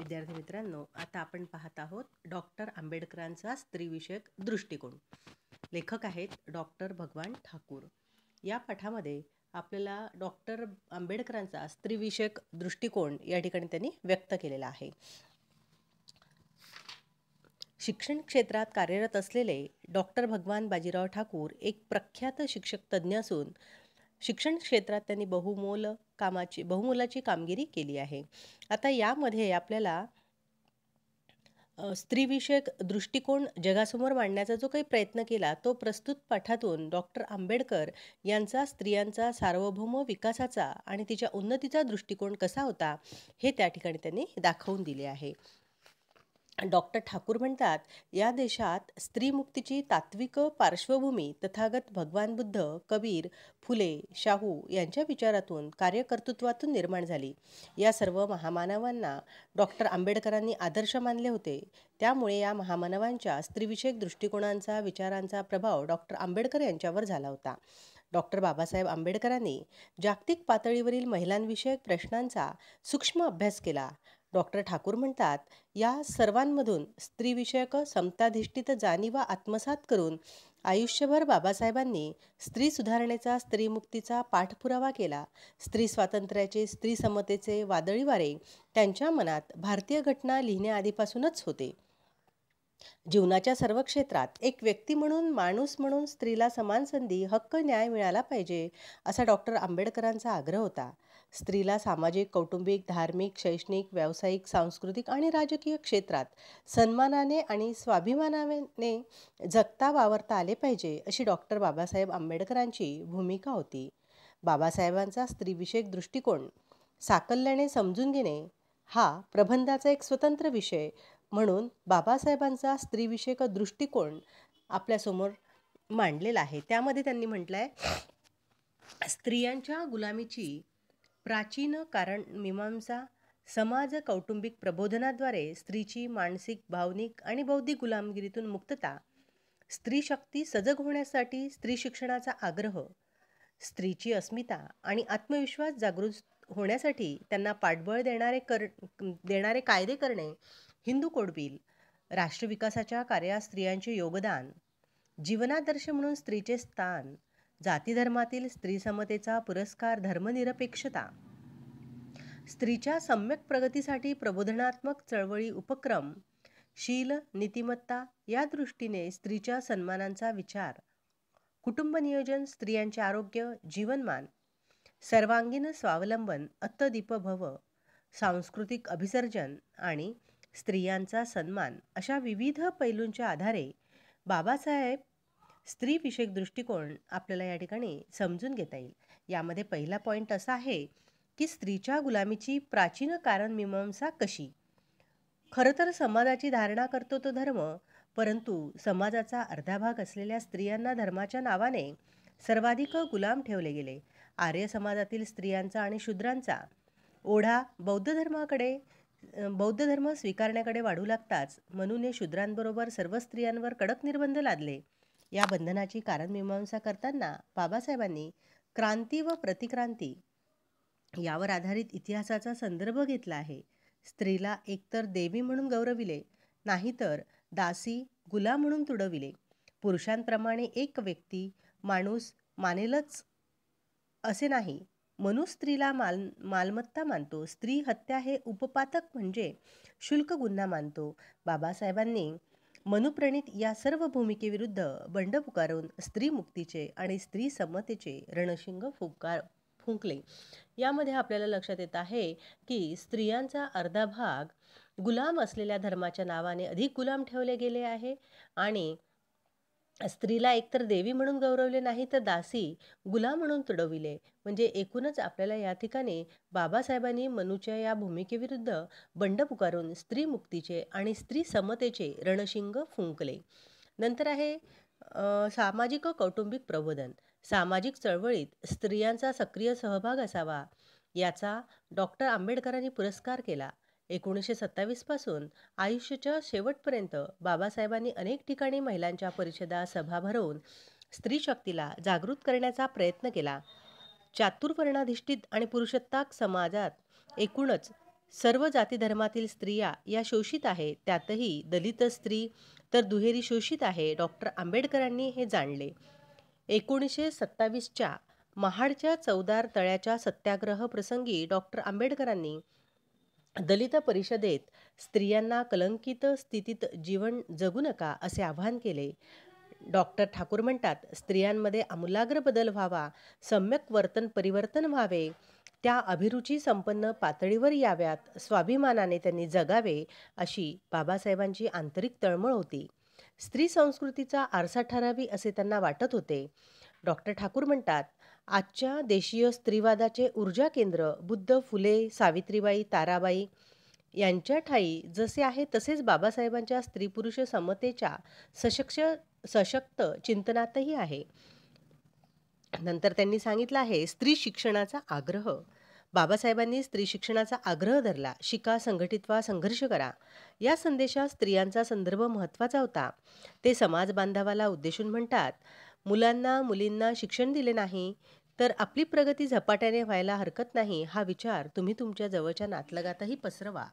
विद्यार्थी मित्रांनो, आता आपण पाहत आहोत डॉक्टर आंबेडकरांचा स्त्रीविषयक दृष्टिकोन. लेखक आहेत डॉक्टर भगवान ठाकूर. या पाठामध्ये आपल्याला डॉक्टर आंबेडकरांचा स्त्रीविषयक दृष्टिकोन या ठिकाणी त्यांनी व्यक्त केलेला आहे. शिक्षण क्षेत्रात कार्यरत असलेले डॉक्टर भगवान बाजीराव ठाकूर एक प्रख्यात शिक्षक तज्ज्ञ असून शिक्षण क्षेत्रात त्यांनी बहुमोलाची कामगिरी केली आहे. आता यामध्ये आपल्याला स्त्रीविषयक दृष्टिकोन जगासमोर मांडण्याचा जो काही प्रयत्न केला तो प्रस्तुत पाठातून डॉक्टर आंबेडकर यांचा स्त्रियांचा सार्वभौम विकासाचा आणि तिच्या उन्नतीचा दृष्टिकोन कसा होता हे त्या ठिकाणी त्यांनी दाखवून दिले आहे. डॉक्टर ठाकूर म्हणतात, या देशात स्त्रीमुक्तीची तात्विक पार्श्वभूमी तथागत भगवान बुद्ध, कबीर, फुले, शाहू यांच्या विचारातून कार्यकर्तृत्वातून निर्माण झाली. या सर्व महामानवांना डॉक्टर आंबेडकरांनी आदर्श मानले होते. त्यामुळे या महामानवांच्या स्त्रीविषयक दृष्टिकोनांचा विचारांचा प्रभाव डॉक्टर आंबेडकर यांच्यावर झाला होता. डॉक्टर बाबासाहेब आंबेडकरांनी जागतिक पातळीवरील महिलांविषयक प्रश्नांचा सूक्ष्म अभ्यास केला. डॉक्टर ठाकूर म्हणतात, या सर्वांमधून स्त्रीविषयक समताधिष्ठित जाणीवा आत्मसात करून आयुष्यभर बाबासाहेबांनी स्त्री सुधारणेचा, स्त्रीमुक्तीचा पाठपुरावा केला. स्त्री स्वातंत्र्याचे, स्त्री समतेचे वादळी वारे त्यांच्या मनात भारतीय घटना लिहिण्याआधीपासूनच होते. जीवनाच्या सर्व क्षेत्रात एक व्यक्ती म्हणून, माणूस म्हणून स्त्रीला समान संधी, हक्क, न्याय मिळाला पाहिजे असा डॉक्टर आंबेडकरांचा आग्रह होता. स्त्रीला सामाजिक, कौटुंबिक, धार्मिक, शैक्षणिक, व्यावसायिक, सांस्कृतिक आणि राजकीय क्षेत्रात सन्मानाने आणि स्वाभिमानाने जगता वावरता आले पाहिजे अशी डॉक्टर बाबासाहेब आंबेडकरांची भूमिका होती. बाबासाहेबांचा स्त्रीविषयक दृष्टिकोन साकल्याने समजून घेणे हा प्रबंधाचा एक स्वतंत्र विषय म्हणून बाबासाहेबांचा स्त्रीविषयक दृष्टिकोन आपल्यासमोर मांडलेला आहे. त्यामध्ये त्यांनी म्हटलं आहे, स्त्रियांच्या गुलामीची प्राचीन कारण मीमांसा समाज कौटुंबिक प्रबोधनाद्वारे स्त्रीची मानसिक, भावनिक आणि बौद्धिक गुलामगिरीतून मुक्तता, स्त्री शक्ती सजग होण्यासाठी स्त्री शिक्षणाचा आग्रह, स्त्रीची अस्मिता आणि आत्मविश्वास जागृत होण्यासाठी त्यांना पाठबळ देणारे कायदे करणे, हिंदू कोड बिल, राष्ट्रविकासाच्या कार्यात स्त्रियांचे योगदान, जीवनादर्श म्हणून स्त्रीचे स्थान, जातीधर्मातील स्त्री समतेचा पुरस्कार, धर्मनिरपेक्षता, स्त्रीच्या सम्यक प्रगतीसाठी प्रबोधनात्मक चळवळी उपक्रम, शील, नीतिमत्ता या दृष्टीने स्त्रीच्या सन्मानाचा विचार, कुटुंब नियोजन, स्त्रियांचे आरोग्य, जीवनमान, सर्वांगीण स्वावलंबन, अत्तदीप भव, सांस्कृतिक अभिसर्जन आणि स्त्रियांचा सन्मान अशा विविध पैलूंच्या आधारे बाबासाहेब स्त्रीविषयक दृष्टिकोन आपल्याला या ठिकाणी समजून घेता येईल. यामध्ये पहिला पॉईंट असा आहे की स्त्रीच्या गुलामीची प्राचीन कारण मीमांसा कशी. खरं तर समाजाची धारणा करतो तो धर्म, परंतु समाजाचा अर्धा भाग असलेल्या स्त्रियांना धर्माच्या नावाने सर्वाधिक गुलाम ठेवले गेले. आर्य समाजातील स्त्रियांचा आणि शूद्रांचा ओढा बौद्ध धर्म स्वीकारण्याकडे वाढू लागताच मनूने शूद्रांबरोबर सर्व स्त्रियांवर कडक निर्बंध लादले. या बंधनाची कारणमीमांसा करताना बाबासाहेबांनी क्रांती व प्रतिक्रांती यावर आधारित इतिहासाचा संदर्भ घेतला आहे. स्त्रीला एकतर देवी म्हणून गौरविले, नाहीतर दासी, गुलाम म्हणून तुडविले. पुरुषांप्रमाणे एक व्यक्ती, माणूस मानेलच असे नाही. मनू स्त्रीला मालमत्ता मानतो. स्त्री हत्या हे उपपातक म्हणजे शुल्क गुन्हा मानतो. बाबासाहेबांनी मनुप्रणित या सर्व भूमिकेविरुद्ध बंड पुकारून स्त्री मुक्तीचे आणि स्त्री समतेचे रणशिंग फुंकले. यामध्ये आपल्याला लक्षात येत आहे की स्त्रियांचा अर्धा भाग गुलाम असलेल्या धर्माच्या नावाने अधिक गुलाम ठेवले गेले आहे आणि स्त्रीला एकतर देवी म्हणून गौरवले, नाही तर दासी, गुलाम म्हणून तुडविले. म्हणजे एकूणच आपल्याला या ठिकाणी बाबासाहेबांनी मनूच्या या भूमिकेविरुद्ध बंड पुकारून स्त्री मुक्तीचे आणि स्त्री समतेचे रणशिंग फुंकले. नंतर आहे सामाजिक कौटुंबिक प्रबोधन. सामाजिक चळवळीत स्त्रियांचा सक्रिय सहभाग असावा याचा डॉक्टर आंबेडकरांनी पुरस्कार केला. 1927 पासून आयुष्याच्या शेवटपर्यंत बाबासाहेबांनी अनेक ठिकाणी महिलांच्या परिषदा, सभा भरवून स्त्री शक्तीला जागृत करण्याचा प्रयत्न केला. चातुर्वर्णाधिष्ठित आणि पुरुषत्ताक समाजात एकूणच सर्व जाती धर्मातील स्त्रिया या शोषित आहेत, त्यातही दलित स्त्री तर दुहेरी शोषित आहे. डॉक्टर आंबेडकरांनी हे जाणले. 1927च्या महाडच्या चौदार तळ्याच्या सत्याग्रह प्रसंगी डॉक्टर आंबेडकरांनी दलित परिषदेत स्त्रियांना कलंकित स्थितीत जीवन जगू नका असे आवाहन केले. डॉक्टर ठाकूर म्हणतात, स्त्रियांमध्ये आमूलाग्र बदल व्हावा, सम्यक वर्तन परिवर्तन व्हावे, त्या अभिरुची संपन्न पातळीवर याव्यात, स्वाभिमानाने त्यांनी जगावे, अशी बाबासाहेबांची आंतरिक तळमळ होती. स्त्री संस्कृतीचा आरसा ठरावी असे त्यांना वाटत होते. डॉक्टर ठाकूर म्हणतात, आजच्या देशीय स्त्रीवादाचे ऊर्जा केंद्र बुद्ध, फुले, सावित्रीबाई, ताराबाई यांच्या ठायी जसे आहे तसेच बाबासाहेबांच्या स्त्री-पुरुष समतेच्या सशक्त चिंतनातही आहे. नंतर त्यांनी सांगितलं आहे, स्त्री शिक्षणाचा आग्रह. बाबासाहेबांनी स्त्री शिक्षणाचा आग्रह धरला. शिका, संघटित व्हा, संघर्ष करा. या संदेशात स्त्रियांचा संदर्भ महत्त्वाचा होता. ते समाज बांधवाला उद्देशून म्हणतात, मुलांना मुलींना शिक्षण दिले नाही तर आपली प्रगती झपाट्याने व्हायला हरकत नाही. हा विचार तुम्ही तुमच्या जवळच्या नातलगातही पसरवा.